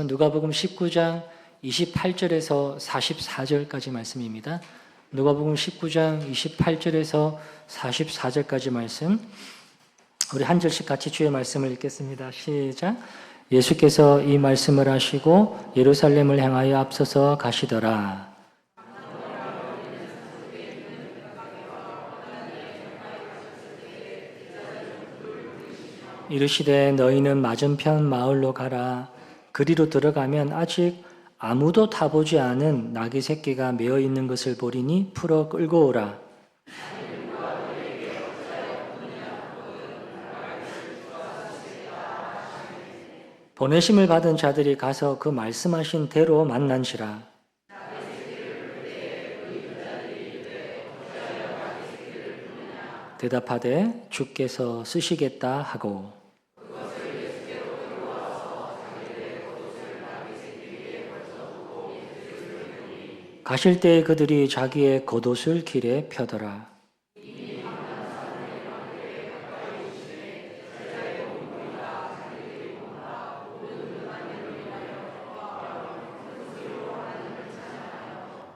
누가복음 19장 28절에서 44절까지 말씀입니다. 누가복음 19장 28절에서 44절까지 말씀, 우리 한 절씩 같이 주의 말씀을 읽겠습니다. 시작. 예수께서 이 말씀을 하시고 예루살렘을 향하여 앞서서 가시더라. 이르시되 너희는 맞은편 마을로 가라. 그리로 들어가면 아직 아무도 타보지 않은 나귀 새끼가 메어 있는 것을 보리니 풀어 끌고 오라. 보내심을 받은 자들이 가서 그 말씀하신 대로 만난지라. 대답하되 주께서 쓰시겠다 하고 가실 때에 그들이 자기의 겉옷을 길에 펴더라.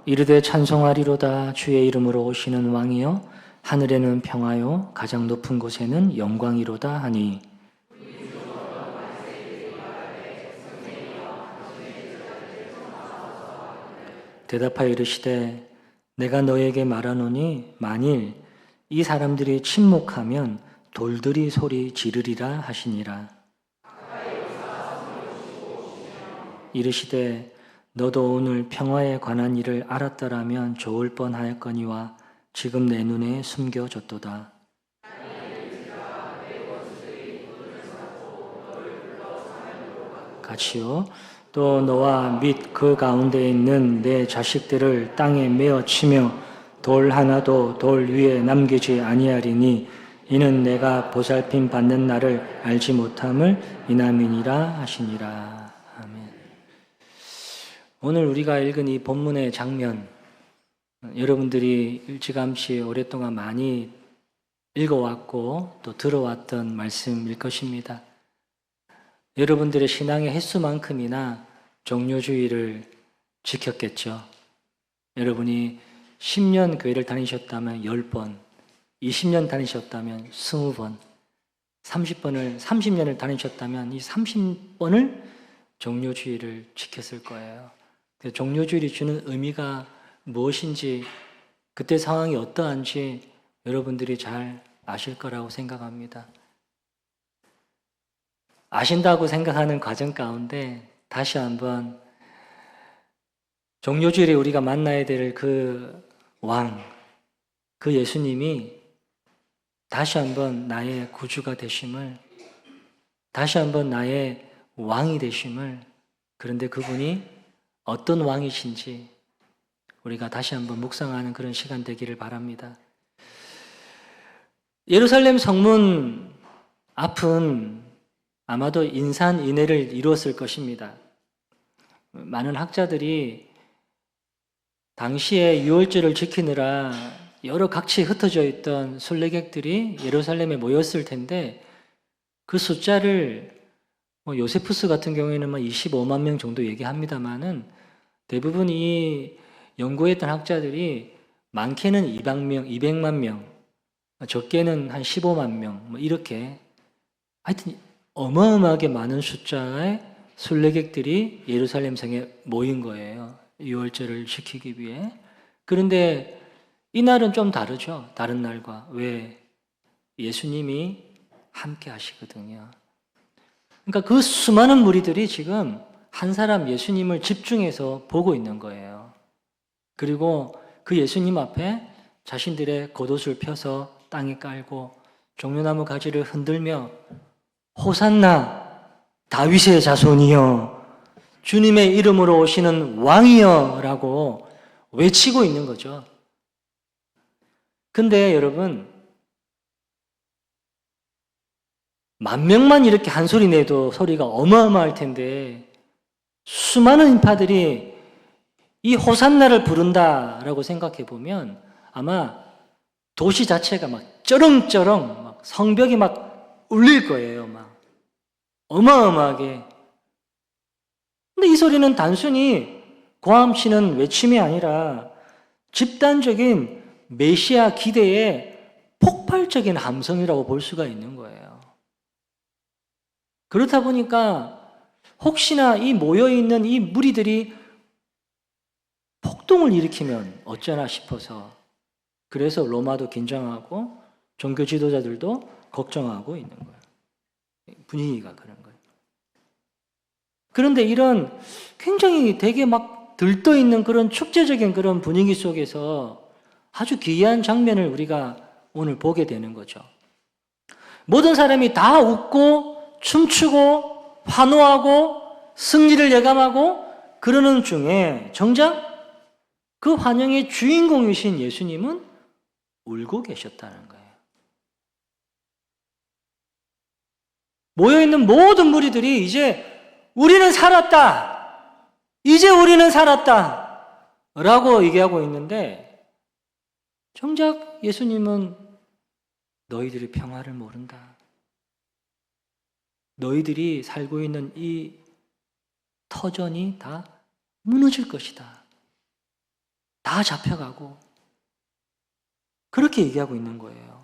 이르되 찬송하리로다. 주의 이름으로 오시는 왕이여, 하늘에는 평화요 가장 높은 곳에는 영광이로다 하니, 대답하여 이르시되 내가 너에게 말하노니 만일 이 사람들이 침묵하면 돌들이 소리 지르리라 하시니라. 이르시되 너도 오늘 평화에 관한 일을 알았더라면 좋을 뻔하였거니와 지금 내 눈에 숨겨졌도다. 같이요. 또 너와 및 그 가운데 있는 내 자식들을 땅에 메어 치며 돌 하나도 돌 위에 남기지 아니하리니 이는 내가 보살핌 받는 날을 알지 못함을 이남이니라 하시니라. 아멘. 오늘 우리가 읽은 이 본문의 장면, 여러분들이 일찌감치 오랫동안 많이 읽어왔고 또 들어왔던 말씀일 것입니다. 여러분들의 신앙의 횟수만큼이나 종료주의를 지켰겠죠. 여러분이 10년 교회를 다니셨다면 10번, 20년 다니셨다면 20번, 30년을 다니셨다면 이 30번을 종료주의를 지켰을 거예요. 종료주의를 주는 의미가 무엇인지, 그때 상황이 어떠한지 여러분들이 잘 아실 거라고 생각합니다. 아신다고 생각하는 과정 가운데 다시 한번 종료주일에 우리가 만나야 될 그 왕, 그 예수님이 다시 한번 나의 구주가 되심을, 다시 한번 나의 왕이 되심을, 그런데 그분이 어떤 왕이신지 우리가 다시 한번 묵상하는 그런 시간 되기를 바랍니다. 예루살렘 성문 앞은 아마도 인산인해를 이루었을 것입니다. 많은 학자들이 당시에 유월절을 지키느라 여러 각지에 흩어져 있던 순례객들이 예루살렘에 모였을 텐데, 그 숫자를 요세푸스 같은 경우에는 25만 명 정도 얘기합니다만은, 대부분 이 연구했던 학자들이 많게는 200만 명, 적게는 한 15만 명, 이렇게 하여튼 어마어마하게 많은 숫자의 순례객들이 예루살렘 성에 모인 거예요. 유월절을 지키기 위해. 그런데 이날은 좀 다르죠. 다른 날과. 왜? 예수님이 함께 하시거든요. 그러니까 그 수많은 무리들이 지금 한 사람 예수님을 집중해서 보고 있는 거예요. 그리고 그 예수님 앞에 자신들의 겉옷을 펴서 땅에 깔고 종려나무 가지를 흔들며 호산나 다윗의 자손이여, 주님의 이름으로 오시는 왕이여 라고 외치고 있는 거죠. 근데 여러분, 10,000명만 이렇게 한 소리 내도 소리가 어마어마할 텐데, 수많은 인파들이 이 호산나를 부른다라고 생각해 보면 아마 도시 자체가 막 쩌렁쩌렁 막 성벽이 막 울릴 거예요. 막 어마어마하게 근데 이 소리는 단순히 고함치는 외침이 아니라 집단적인 메시아 기대의 폭발적인 함성이라고 볼 수가 있는 거예요. 그렇다 보니까 혹시나 이 모여있는 이 무리들이 폭동을 일으키면 어쩌나 싶어서 그래서 로마도 긴장하고 종교 지도자들도 걱정하고 있는 거예요. 분위기가 그런 거예요. 그런데 이런 굉장히 되게 막 들떠있는 그런 축제적인 그런 분위기 속에서 아주 기이한 장면을 우리가 오늘 보게 되는 거죠. 모든 사람이 다 웃고 춤추고 환호하고 승리를 예감하고 그러는 중에 정작 그 환영의 주인공이신 예수님은 울고 계셨다는 거예요. 모여있는 모든 무리들이 이제 우리는 살았다! 이제 우리는 살았다! 라고 얘기하고 있는데 정작 예수님은 너희들이 평화를 모른다. 너희들이 살고 있는 이 터전이 다 무너질 것이다. 다 잡혀가고 그렇게 얘기하고 있는 거예요.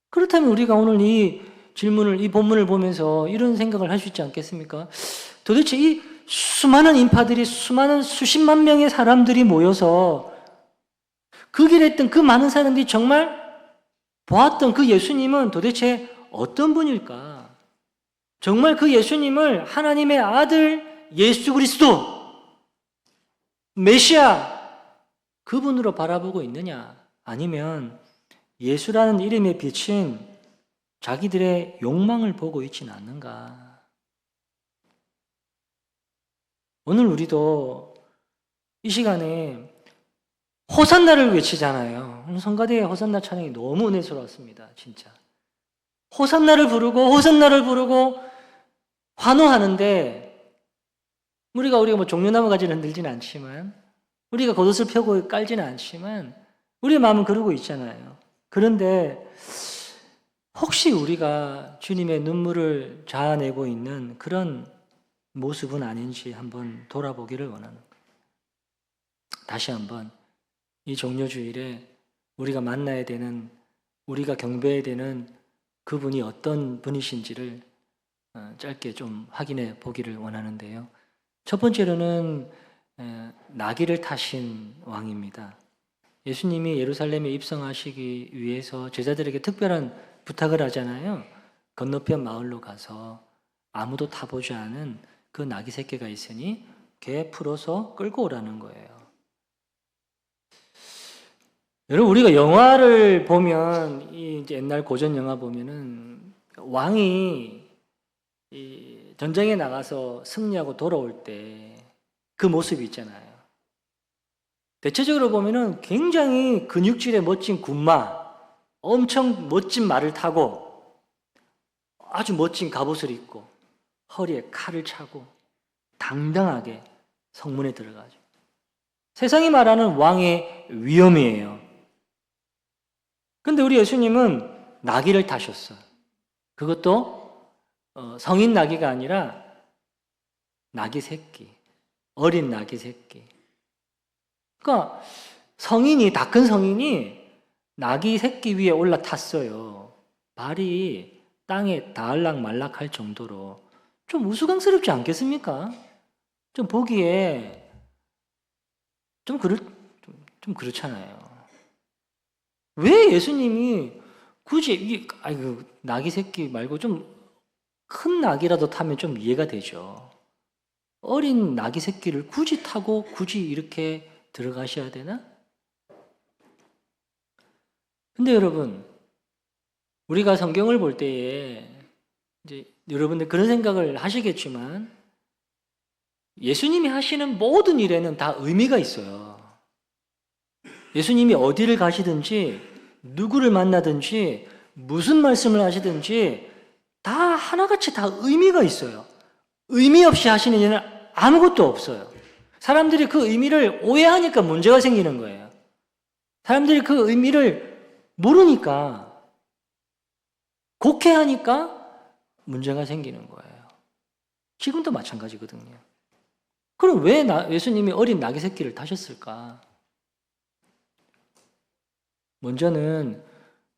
그렇다면 우리가 오늘 이 질문을, 이 본문을 보면서 이런 생각을 할 수 있지 않겠습니까? 도대체 이 수많은 인파들이, 수많은 수십만 명의 사람들이 모여서 그 길에 있던 그 많은 사람들이 정말 보았던 그 예수님은 도대체 어떤 분일까? 정말 그 예수님을 하나님의 아들 예수 그리스도, 메시아, 그분으로 바라보고 있느냐? 아니면 예수라는 이름에 비친 자기들의 욕망을 보고 있지는 않는가? 오늘 우리도 이 시간에 호산나를 외치잖아요. 오늘 성가대의 호산나 찬양이 너무 은혜스러웠습니다. 진짜. 호산나를 부르고 환호하는데 우리가 뭐 종려나무 가지를 흔들지는 않지만 우리가 겉옷을 펴고 깔지는 않지만 우리의 마음은 그러고 있잖아요. 그런데 혹시 우리가 주님의 눈물을 자아내고 있는 그런 모습은 아닌지 한번 돌아보기를 원하는 거예요. 다시 한번 이 종료주일에 우리가 만나야 되는, 우리가 경배해야 되는 그분이 어떤 분이신지를 짧게 좀 확인해 보기를 원하는데요. 첫 번째로는 나귀를 타신 왕입니다. 예수님이 예루살렘에 입성하시기 위해서 제자들에게 특별한 부탁을 하잖아요. 건너편 마을로 가서 아무도 타보지 않은 그 나귀 새끼가 있으니 개 풀어서 끌고 오라는 거예요. 여러분, 우리가 영화를 보면, 이제 옛날 고전 영화 보면은 왕이 이 전쟁에 나가서 승리하고 돌아올 때 그 모습이 있잖아요. 대체적으로 보면은 굉장히 근육질의 멋진 군마, 엄청 멋진 말을 타고 아주 멋진 갑옷을 입고 허리에 칼을 차고 당당하게 성문에 들어가죠. 세상이 말하는 왕의 위엄이에요. 근데 우리 예수님은 나귀를 타셨어요. 그것도 성인 나귀가 아니라 나귀 새끼, 어린 나귀 새끼. 그러니까 성인이, 다 큰 성인이 나귀 새끼 위에 올라탔어요. 발이 땅에 닿을락 말락할 정도로. 좀 우스꽝스럽지 않겠습니까? 좀 보기에 좀 그렇잖아요. 왜 예수님이 굳이 나귀 새끼 말고 좀 큰 나귀라도 타면 좀 이해가 되죠. 어린 나귀 새끼를 굳이 타고 굳이 이렇게 들어가셔야 되나? 근데 여러분, 우리가 성경을 볼 때에 이제 여러분들 그런 생각을 하시겠지만 예수님이 하시는 모든 일에는 다 의미가 있어요. 예수님이 어디를 가시든지 누구를 만나든지 무슨 말씀을 하시든지 다 하나같이 다 의미가 있어요. 의미 없이 하시는 일은 아무것도 없어요. 사람들이 그 의미를 오해하니까 문제가 생기는 거예요. 사람들이 그 의미를 모르니까, 곡해하니까 문제가 생기는 거예요. 지금도 마찬가지거든요. 그럼 왜 예수님이 어린 나귀 새끼를 타셨을까? 먼저는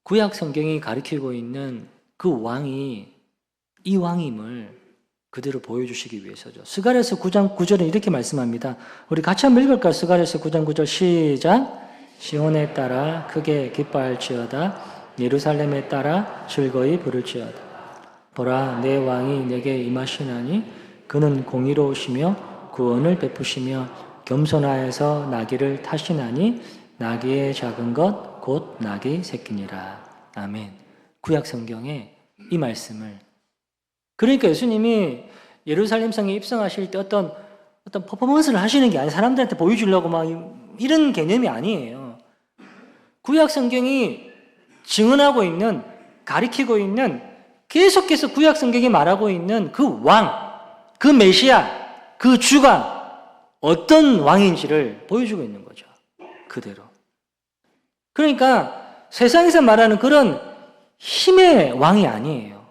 구약 성경이 가리키고 있는 그 왕이 이 왕임을 그대로 보여주시기 위해서죠. 스가랴서 9장 9절은 이렇게 말씀합니다. 우리 같이 한번 읽을까요? 스가랴서 9장 9절 시작. 시온에 따라 크게 기뻐할지어다. 예루살렘에 따라 즐거이 부를지어다. 보라, 내 왕이 내게 임하시나니 그는 공의로우시며 구원을 베푸시며 겸손하여서 나귀를 타시나니 나귀의 작은 것 곧 나귀 새끼니라. 아멘. 구약 성경에 이 말씀을, 그러니까 예수님이 예루살렘 성에 입성하실 때 어떤 퍼포먼스를 하시는 게 아니라 사람들한테 보여주려고 막 이런 개념이 아니에요. 구약 성경이 증언하고 있는, 가리키고 있는, 계속해서 구약 성경이 말하고 있는 그 왕, 그 메시아, 그 주가 어떤 왕인지를 보여주고 있는 거죠. 그대로. 그러니까 세상에서 말하는 그런 힘의 왕이 아니에요.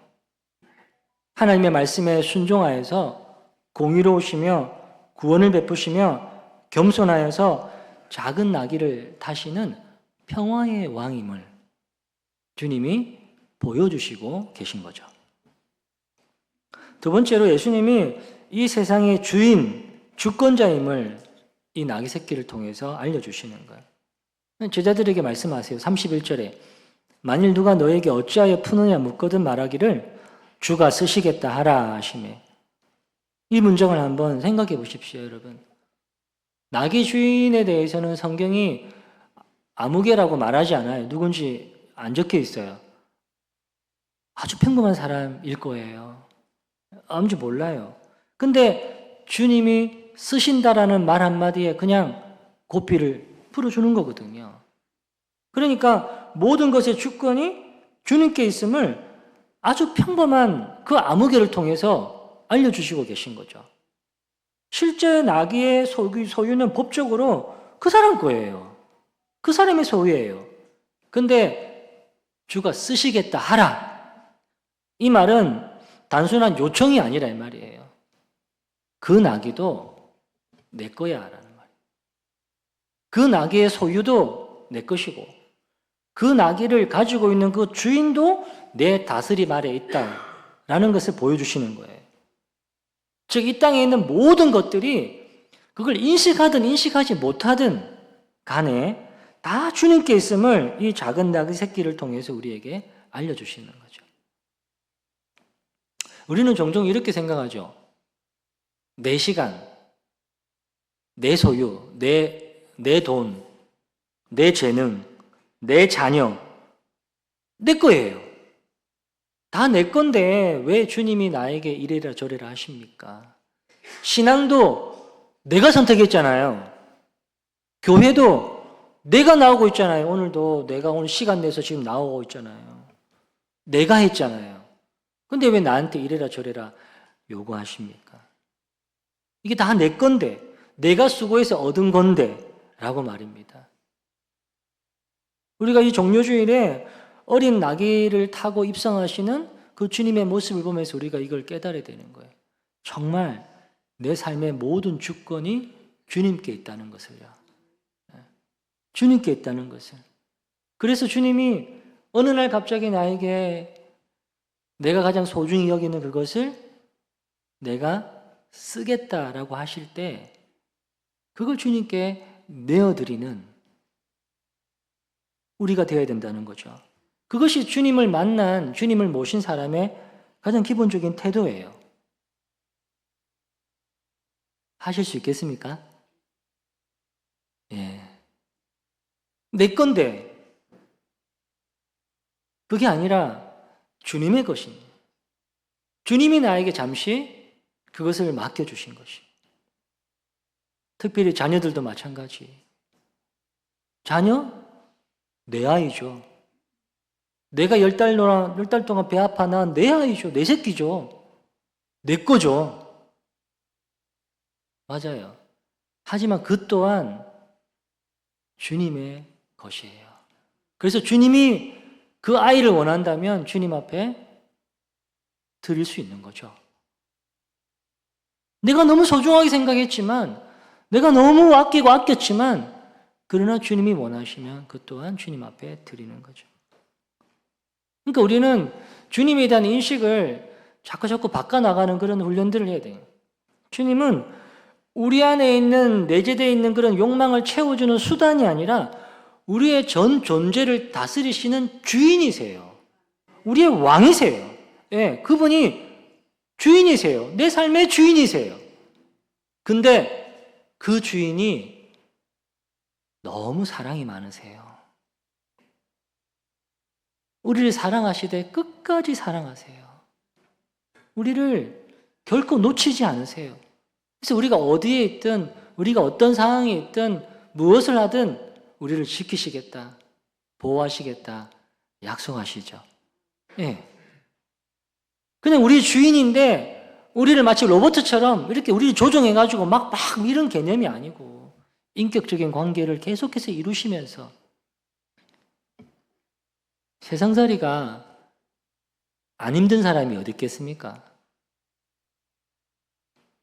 하나님의 말씀에 순종하여서 공의로우시며 구원을 베푸시며 겸손하여서 작은 나귀를 타시는 평화의 왕임을 주님이 보여주시고 계신 거죠. 두 번째로 예수님이 이 세상의 주인, 주권자임을 이 나귀 새끼를 통해서 알려주시는 거예요. 제자들에게 말씀하세요. 31절에 만일 누가 너에게 어찌하여 푸느냐 묻거든 말하기를 주가 쓰시겠다 하라 하시매. 이 문장을 한번 생각해 보십시오, 여러분. 나귀 주인에 대해서는 성경이 아무개라고 말하지 않아요. 누군지 안 적혀 있어요. 아주 평범한 사람일 거예요. 아무지 몰라요. 근데 주님이 쓰신다라는 말 한마디에 그냥 고삐를 풀어주는 거거든요. 그러니까 모든 것의 주권이 주님께 있음을 아주 평범한 그 아무개를 통해서 알려주시고 계신 거죠. 실제 나귀의 소유는 법적으로 그 사람 거예요. 그 사람의 소유예요. 근데 주가 쓰시겠다 하라. 이 말은 단순한 요청이 아니라 이 말이에요. 그 나귀도 내 거야 라는 말이에요. 그 나귀의 소유도 내 것이고 그 나귀를 가지고 있는 그 주인도 내 다스림 아래에 있다라는 것을 보여주시는 거예요. 즉, 이 땅에 있는 모든 것들이 그걸 인식하든 인식하지 못하든 간에 다 주님께 있음을 이 작은 나귀 새끼를 통해서 우리에게 알려주시는 거죠. 우리는 종종 이렇게 생각하죠. 내 시간, 내 소유, 내 돈, 내 재능, 내 자녀, 내 거예요. 다 내 건데 왜 주님이 나에게 이래라 저래라 하십니까? 신앙도 내가 선택했잖아요. 교회도 내가 나오고 있잖아요. 오늘도 내가 오늘 시간 내서 지금 나오고 있잖아요. 내가 했잖아요. 근데 왜 나한테 이래라 저래라 요구하십니까? 이게 다 내 건데, 내가 수고해서 얻은 건데 라고 말입니다. 우리가 이 종료주일에 어린 나귀를 타고 입성하시는 그 주님의 모습을 보면서 우리가 이걸 깨달아야 되는 거예요. 정말 내 삶의 모든 주권이 주님께 있다는 것을요. 주님께 있다는 것을. 그래서 주님이 어느 날 갑자기 나에게 내가 가장 소중히 여기는 그것을 내가 쓰겠다라고 하실 때 그걸 주님께 내어드리는 우리가 되어야 된다는 거죠. 그것이 주님을 만난, 주님을 모신 사람의 가장 기본적인 태도예요. 하실 수 있겠습니까? 예. 내 건데 그게 아니라 주님의 것입니다. 주님이 나에게 잠시 그것을 맡겨주신 것이. 특별히 자녀들도 마찬가지. 자녀? 내 아이죠. 내가 10달 동안 배 아파 낳은 내 아이죠. 내 새끼죠. 내 거죠. 맞아요. 하지만 그 또한 주님의 것이에요. 그래서 주님이 그 아이를 원한다면 주님 앞에 드릴 수 있는 거죠. 내가 너무 소중하게 생각했지만, 내가 너무 아끼고 아꼈지만, 그러나 주님이 원하시면 그 또한 주님 앞에 드리는 거죠. 그러니까 우리는 주님에 대한 인식을 자꾸 바꿔나가는 그런 훈련들을 해야 돼요. 주님은 우리 안에 있는, 내재되어 있는 그런 욕망을 채워주는 수단이 아니라 우리의 전 존재를 다스리시는 주인이세요. 우리의 왕이세요. 예, 그분이 주인이세요. 내 삶의 주인이세요. 근데 그 주인이 너무 사랑이 많으세요. 우리를 사랑하시되 끝까지 사랑하세요. 우리를 결코 놓치지 않으세요. 그래서 우리가 어디에 있든, 우리가 어떤 상황에 있든, 무엇을 하든 우리를 지키시겠다, 보호하시겠다 약속하시죠. 예. 그냥 우리 주인인데 우리를 마치 로봇처럼 이렇게 우리를 조종해가지고 막 이런 개념이 아니고 인격적인 관계를 계속해서 이루시면서 세상살이가 안 힘든 사람이 어디 있겠습니까?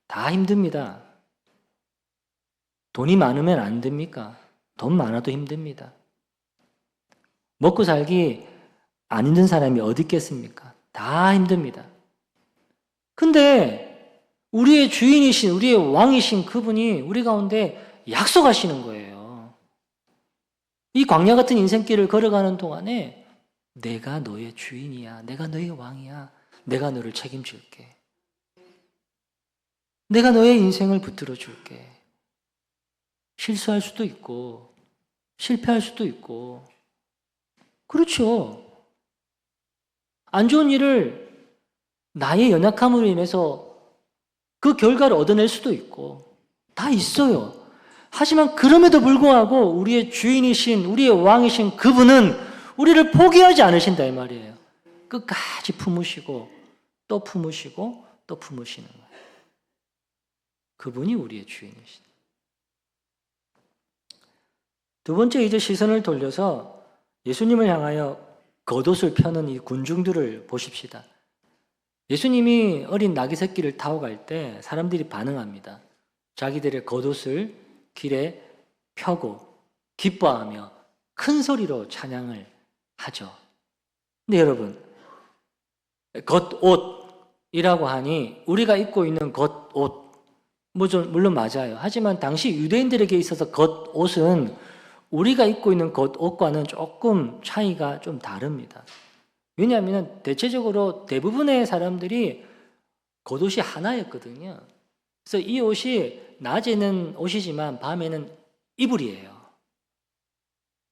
다 힘듭니다. 돈이 많으면 안 됩니까? 돈 많아도 힘듭니다. 먹고 살기 안 힘든 사람이 어디 있겠습니까? 다 힘듭니다. 근데 우리의 주인이신, 우리의 왕이신 그분이 우리 가운데 약속하시는 거예요. 이 광야 같은 인생길을 걸어가는 동안에 내가 너의 주인이야. 내가 너의 왕이야. 내가 너를 책임질게. 내가 너의 인생을 붙들어 줄게. 실수할 수도 있고 실패할 수도 있고 그렇죠. 안 좋은 일을 나의 연약함으로 인해서 그 결과를 얻어낼 수도 있고 다 있어요. 하지만 그럼에도 불구하고 우리의 주인이신, 우리의 왕이신 그분은 우리를 포기하지 않으신다 이 말이에요. 끝까지 품으시고 또 품으시고 또 품으시는 거예요. 그분이 우리의 주인이신. 두 번째 이제 시선을 돌려서 예수님을 향하여 겉옷을 펴는 이 군중들을 보십시다. 예수님이 어린 나귀 새끼를 타고 갈 때 사람들이 반응합니다. 자기들의 겉옷을 길에 펴고 기뻐하며 큰 소리로 찬양을 하죠. 근데 여러분, 겉옷이라고 하니 우리가 입고 있는 겉옷, 물론 맞아요. 하지만 당시 유대인들에게 있어서 겉옷은 우리가 입고 있는 겉옷과는 조금 차이가 좀 다릅니다. 왜냐하면 대체적으로 대부분의 사람들이 겉옷이 하나였거든요. 그래서 이 옷이 낮에는 옷이지만 밤에는 이불이에요.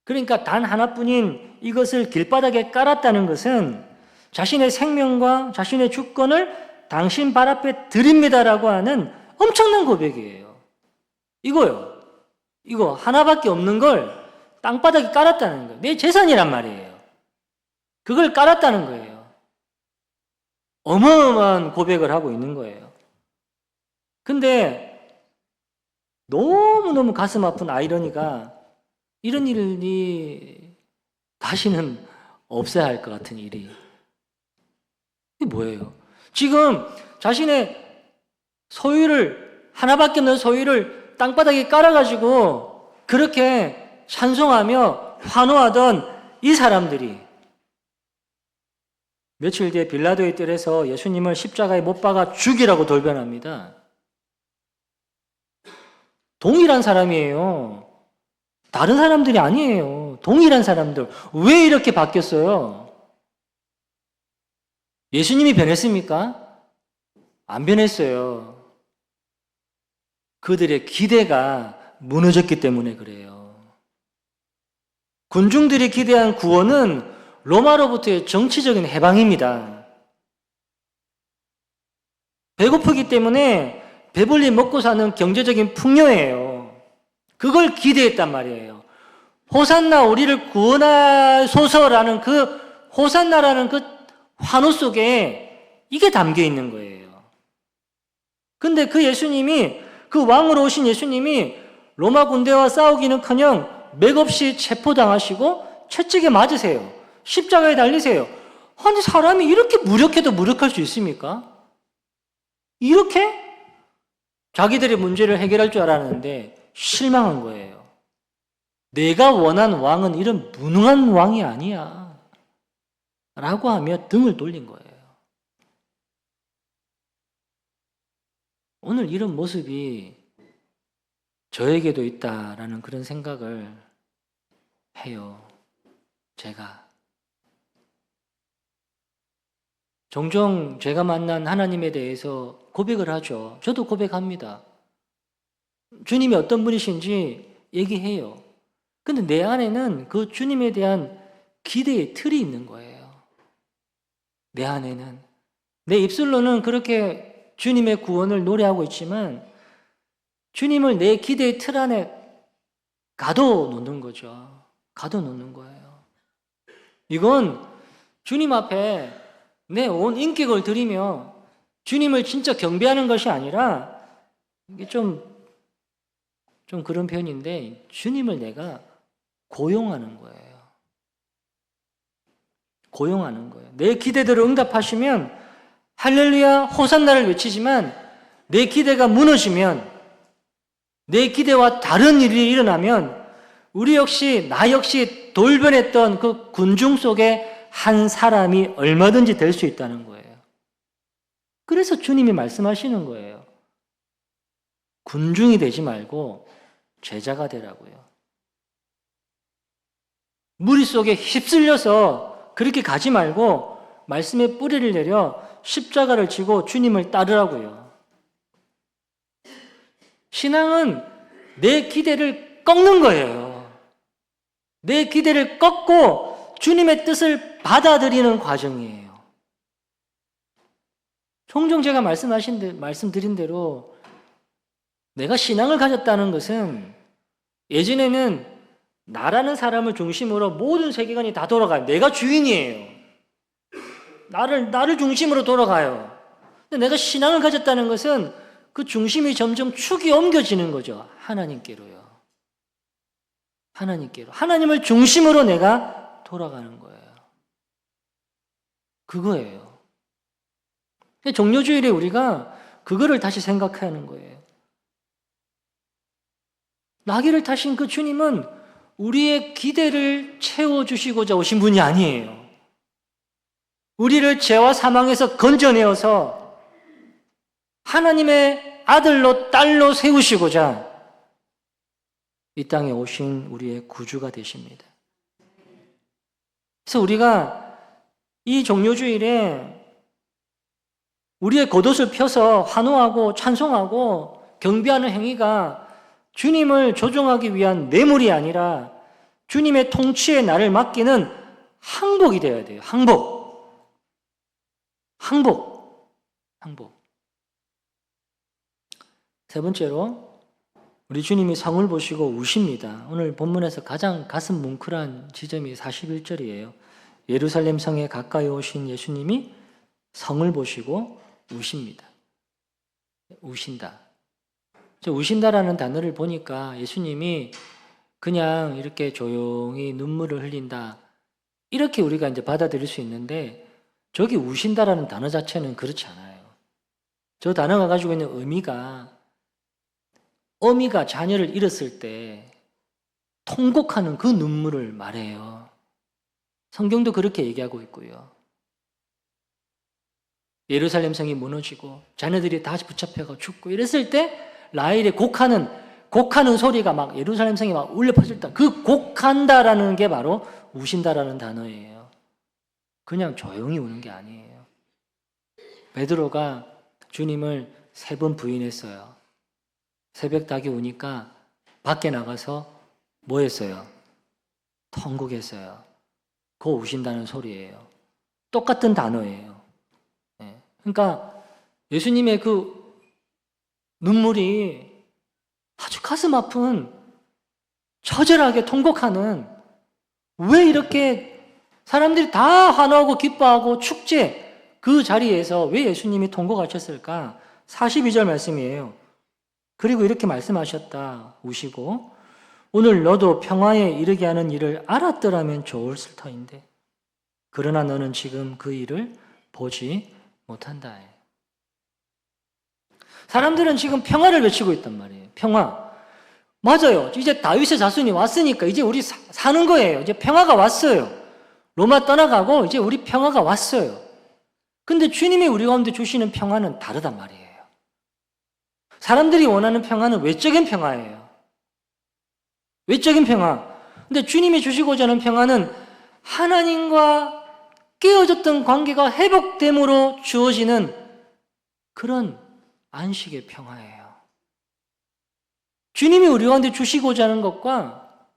그러니까 단 하나뿐인 이것을 길바닥에 깔았다는 것은 자신의 생명과 자신의 주권을 당신 발 앞에 드립니다라고 하는 엄청난 고백이에요. 이거 하나밖에 없는 걸 땅바닥에 깔았다는 거예요. 내 재산이란 말이에요. 그걸 깔았다는 거예요. 어마어마한 고백을 하고 있는 거예요. 근데 너무너무 가슴 아픈 아이러니가 이런 일이 다시는 없어야 할 것 같은 일이. 이게 뭐예요? 지금 자신의 소유를, 하나밖에 없는 소유를 땅바닥에 깔아가지고 그렇게 찬송하며 환호하던 이 사람들이 며칠 뒤에 빌라도의 뜰에서 예수님을 십자가에 못 박아 죽이라고 돌변합니다. 동일한 사람이에요. 다른 사람들이 아니에요. 동일한 사람들. 왜 이렇게 바뀌었어요? 예수님이 변했습니까? 안 변했어요. 그들의 기대가 무너졌기 때문에 그래요. 군중들이 기대한 구원은 로마로부터의 정치적인 해방입니다. 배고프기 때문에 배불리 먹고 사는 경제적인 풍요예요. 그걸 기대했단 말이에요. 호산나 우리를 구원하소서라는 그 호산나라는 그 환호 속에 이게 담겨 있는 거예요. 근데 그 예수님이, 그 왕으로 오신 예수님이 로마 군대와 싸우기는커녕 맥없이 체포당하시고 채찍에 맞으세요. 십자가에 달리세요. 아니 사람이 이렇게 무력해도 무력할 수 있습니까? 이렇게? 자기들의 문제를 해결할 줄 알았는데 실망한 거예요. 내가 원한 왕은 이런 무능한 왕이 아니야 라고 하며 등을 돌린 거예요. 오늘 이런 모습이 저에게도 있다라는 그런 생각을 해요. 제가 종종 제가 만난 하나님에 대해서 고백을 하죠. 저도 고백합니다. 주님이 어떤 분이신지 얘기해요. 근데 내 안에는 그 주님에 대한 기대의 틀이 있는 거예요. 내 안에는. 내 입술로는 그렇게 주님의 구원을 노래하고 있지만 주님을 내 기대의 틀 안에 가둬놓는 거죠. 가둬놓는 거예요. 이건 주님 앞에 내 온 인격을 드리며 주님을 진짜 경배하는 것이 아니라 이게 좀 그런 표현인데 주님을 내가 고용하는 거예요. 고용하는 거예요. 내 기대대로 응답하시면 할렐루야 호산나를 외치지만 내 기대가 무너지면 내 기대와 다른 일이 일어나면 나 역시 돌변했던 그 군중 속에 한 사람이 얼마든지 될 수 있다는 거예요. 그래서 주님이 말씀하시는 거예요. 군중이 되지 말고 제자가 되라고요. 무리 속에 휩쓸려서 그렇게 가지 말고 말씀의 뿌리를 내려 십자가를 지고 주님을 따르라고요. 신앙은 내 기대를 꺾는 거예요. 내 기대를 꺾고 주님의 뜻을 받아들이는 과정이에요. 종종 제가 말씀드린 대로 내가 신앙을 가졌다는 것은 예전에는 나라는 사람을 중심으로 모든 세계관이 다 돌아가요. 내가 주인이에요. 나를 중심으로 돌아가요. 근데 내가 신앙을 가졌다는 것은 그 중심이 점점 축이 옮겨지는 거죠. 하나님께로요. 하나님께로. 하나님을 중심으로 내가 돌아가는 거예요. 그거예요. 종료주일에 우리가 그거를 다시 생각하는 거예요. 나귀를 타신 그 주님은 우리의 기대를 채워주시고자 오신 분이 아니에요. 우리를 죄와 사망에서 건져내어서 하나님의 아들로 딸로 세우시고자 이 땅에 오신 우리의 구주가 되십니다. 그래서 우리가 이 종료주일에 우리의 겉옷을 펴서 환호하고 찬송하고 경배하는 행위가 주님을 조종하기 위한 뇌물이 아니라 주님의 통치에 나를 맡기는 항복이 되어야 돼요. 항복. 세 번째로 우리 주님이 성을 보시고 우십니다. 오늘 본문에서 가장 가슴 뭉클한 지점이 41절이에요. 예루살렘 성에 가까이 오신 예수님이 성을 보시고 우십니다. 우신다. 우신다라는 단어를 보니까 예수님이 그냥 이렇게 조용히 눈물을 흘린다. 이렇게 우리가 이제 받아들일 수 있는데 저기 우신다라는 단어 자체는 그렇지 않아요. 저 단어가 가지고 있는 의미가 어미가 자녀를 잃었을 때 통곡하는 그 눈물을 말해요. 성경도 그렇게 얘기하고 있고요. 예루살렘 성이 무너지고 자녀들이 다시 붙잡혀가 죽고 이랬을 때 라헬이 곡하는 소리가 막 예루살렘 성이 막 울려 퍼질 때 그 곡한다라는 게 바로 우신다라는 단어예요. 그냥 조용히 우는 게 아니에요. 베드로가 주님을 3번 부인했어요. 새벽 닭이 우니까 밖에 나가서 뭐 했어요? 통곡했어요. 그거 우신다는 소리예요. 똑같은 단어예요. 그러니까 예수님의 그 눈물이 아주 가슴 아픈 처절하게 통곡하는 왜 이렇게 사람들이 다 환호하고 기뻐하고 축제 그 자리에서 왜 예수님이 통곡하셨을까? 42절 말씀이에요. 그리고 이렇게 말씀하셨다. 우시고 오늘 너도 평화에 이르게 하는 일을 알았더라면 좋을을 터인데 그러나 너는 지금 그 일을 보지 못한다. 사람들은 지금 평화를 외치고 있단 말이에요. 평화. 맞아요. 이제 다윗의 자손이 왔으니까 이제 우리 사는 거예요. 이제 평화가 왔어요. 로마 떠나가고 이제 우리 평화가 왔어요. 근데 주님이 우리 가운데 주시는 평화는 다르단 말이에요. 사람들이 원하는 평화는 외적인 평화예요. 외적인 평화. 근데 주님이 주시고자 하는 평화는 하나님과 깨어졌던 관계가 회복됨으로 주어지는 그런 안식의 평화예요. 주님이 우리 가운데 주시고자 하는 것과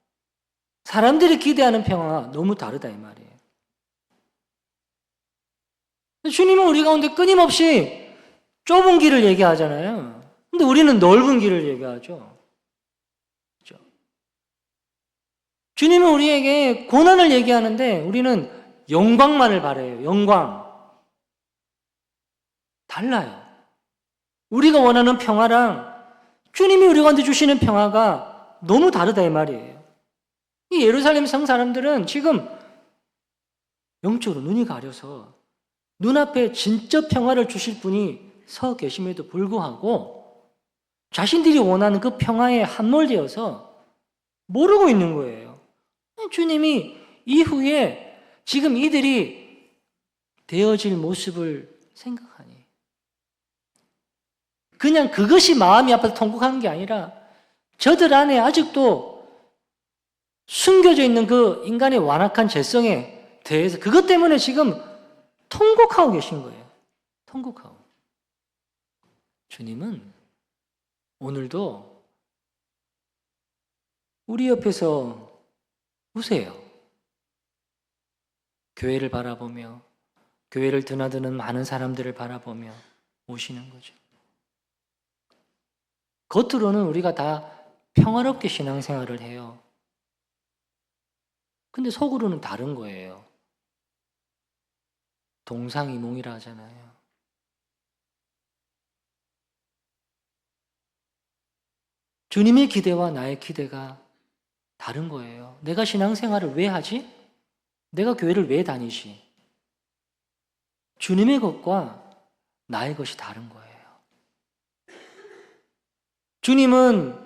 사람들이 기대하는 평화가 너무 다르다 이 말이에요. 주님은 우리 가운데 끊임없이 좁은 길을 얘기하잖아요. 근데 우리는 넓은 길을 얘기하죠. 그렇죠? 주님은 우리에게 고난을 얘기하는데 우리는 영광만을 바라요. 영광. 달라요. 우리가 원하는 평화랑 주님이 우리 가운데 주시는 평화가 너무 다르다 이 말이에요. 이 예루살렘 성 사람들은 지금 영적으로 눈이 가려서 눈앞에 진짜 평화를 주실 분이 서 계심에도 불구하고 자신들이 원하는 그 평화에 함몰되어서 모르고 있는 거예요. 주님이 이후에 지금 이들이 되어질 모습을 생각하니 그냥 그것이 마음이 아파서 통곡하는 게 아니라 저들 안에 아직도 숨겨져 있는 그 인간의 완악한 죄성에 대해서 그것 때문에 지금 통곡하고 계신 거예요. 통곡하고. 주님은 오늘도 우리 옆에서 우세요. 교회를 바라보며 교회를 드나드는 많은 사람들을 바라보며 오시는 거죠. 겉으로는 우리가 다 평화롭게 신앙생활을 해요. 근데 속으로는 다른 거예요. 동상이몽이라 하잖아요. 주님의 기대와 나의 기대가 다른 거예요. 내가 신앙생활을 왜 하지? 내가 교회를 왜 다니지? 주님의 것과 나의 것이 다른 거예요. 주님은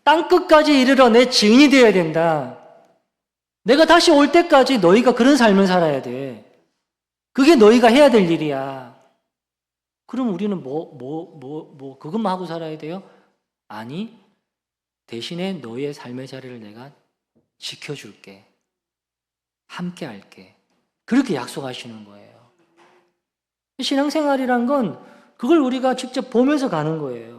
땅끝까지 이르러 내 증인이 되어야 된다. 내가 다시 올 때까지 너희가 그런 삶을 살아야 돼. 그게 너희가 해야 될 일이야. 그럼 우리는 그것만 하고 살아야 돼요? 아니, 대신에 너희의 삶의 자리를 내가 지켜줄게. 함께 할게. 그렇게 약속하시는 거예요. 신앙생활이란 건 그걸 우리가 직접 보면서 가는 거예요.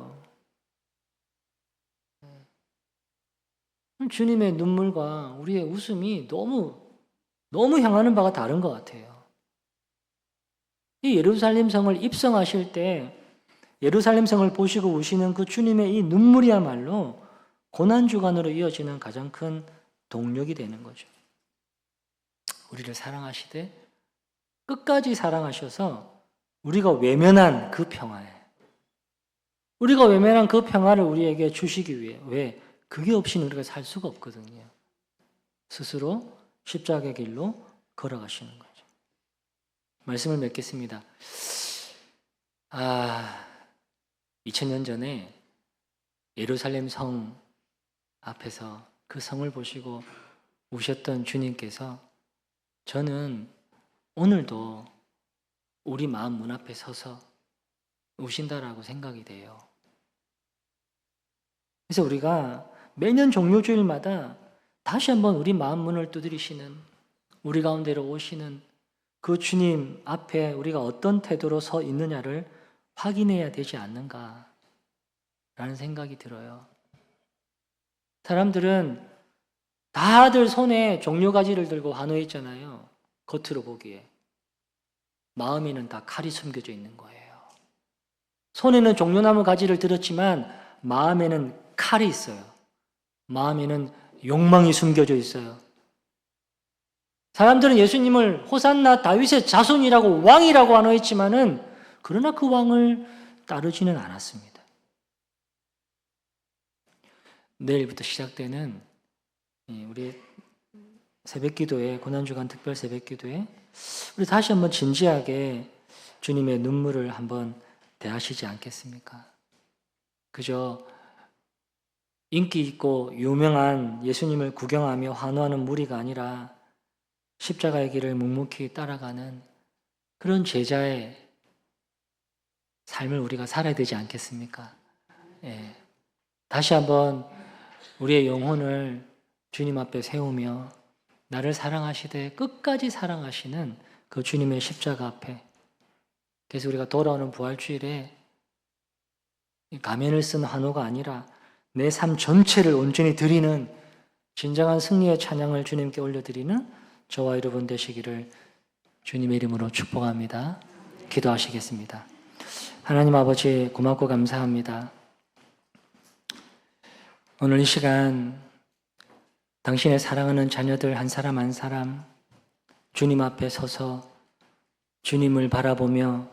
주님의 눈물과 우리의 웃음이 너무 향하는 바가 다른 것 같아요. 이 예루살렘 성을 입성하실 때 예루살렘 성을 보시고 우시는 그 주님의 이 눈물이야말로 고난주간으로 이어지는 가장 큰 동력이 되는 거죠. 우리를 사랑하시되 끝까지 사랑하셔서 우리가 외면한 그 평화에 우리가 외면한 그 평화를 우리에게 주시기 위해 왜? 그게 없이는 우리가 살 수가 없거든요. 스스로 십자가의 길로 걸어가시는 거죠. 말씀을 맺겠습니다. 2000년 전에 예루살렘 성 앞에서 그 성을 보시고 우셨던 주님께서 저는 오늘도 우리 마음 문 앞에 서서 우신다라고 생각이 돼요. 그래서 우리가 매년 종료주일마다 다시 한번 우리 마음 문을 두드리시는 우리 가운데로 오시는 그 주님 앞에 우리가 어떤 태도로 서 있느냐를 확인해야 되지 않는가라는 생각이 들어요. 사람들은 다들 손에 종려가지를 들고 환호해 있잖아요. 겉으로 보기에. 마음에는 다 칼이 숨겨져 있는 거예요. 손에는 종려나무 가지를 들었지만 마음에는 칼이 있어요. 마음에는 욕망이 숨겨져 있어요. 사람들은 예수님을 호산나 다윗의 자손이라고 왕이라고 환호했지만은 그러나 그 왕을 따르지는 않았습니다. 내일부터 시작되는 우리 새벽기도회, 고난주간 특별 새벽기도회 우리 다시 한번 진지하게 주님의 눈물을 한번 대하시지 않겠습니까? 그저 인기 있고 유명한 예수님을 구경하며 환호하는 무리가 아니라 십자가의 길을 묵묵히 따라가는 그런 제자의 삶을 우리가 살아야 되지 않겠습니까? 예. 다시 한번 우리의 영혼을 주님 앞에 세우며 나를 사랑하시되 끝까지 사랑하시는 그 주님의 십자가 앞에, 그래서 우리가 돌아오는 부활주일에 가면을 쓴 환호가 아니라 내 삶 전체를 온전히 드리는 진정한 승리의 찬양을 주님께 올려드리는 저와 여러분 되시기를 주님의 이름으로 축복합니다. 기도하시겠습니다. 하나님 아버지, 고맙고 감사합니다. 오늘 이 시간 당신의 사랑하는 자녀들 한 사람 한 사람 주님 앞에 서서 주님을 바라보며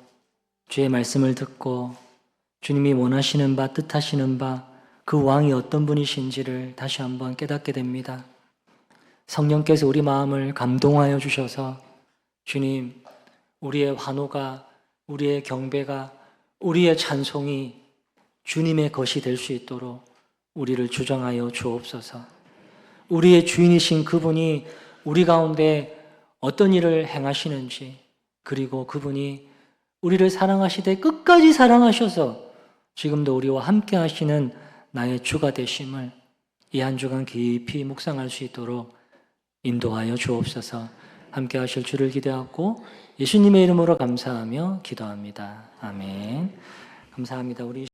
주의 말씀을 듣고 주님이 원하시는 바, 뜻하시는 바, 그 왕이 어떤 분이신지를 다시 한번 깨닫게 됩니다. 성령께서 우리 마음을 감동하여 주셔서 주님, 우리의 환호가, 우리의 경배가, 우리의 찬송이 주님의 것이 될 수 있도록 우리를 주장하여 주옵소서. 우리의 주인이신 그분이 우리 가운데 어떤 일을 행하시는지, 그리고 그분이 우리를 사랑하시되 끝까지 사랑하셔서 지금도 우리와 함께 하시는 나의 주가 되심을 이 한 주간 깊이 묵상할 수 있도록 인도하여 주옵소서. 함께 하실 주를 기대하고 예수님의 이름으로 감사하며 기도합니다. 아멘. 감사합니다. 우리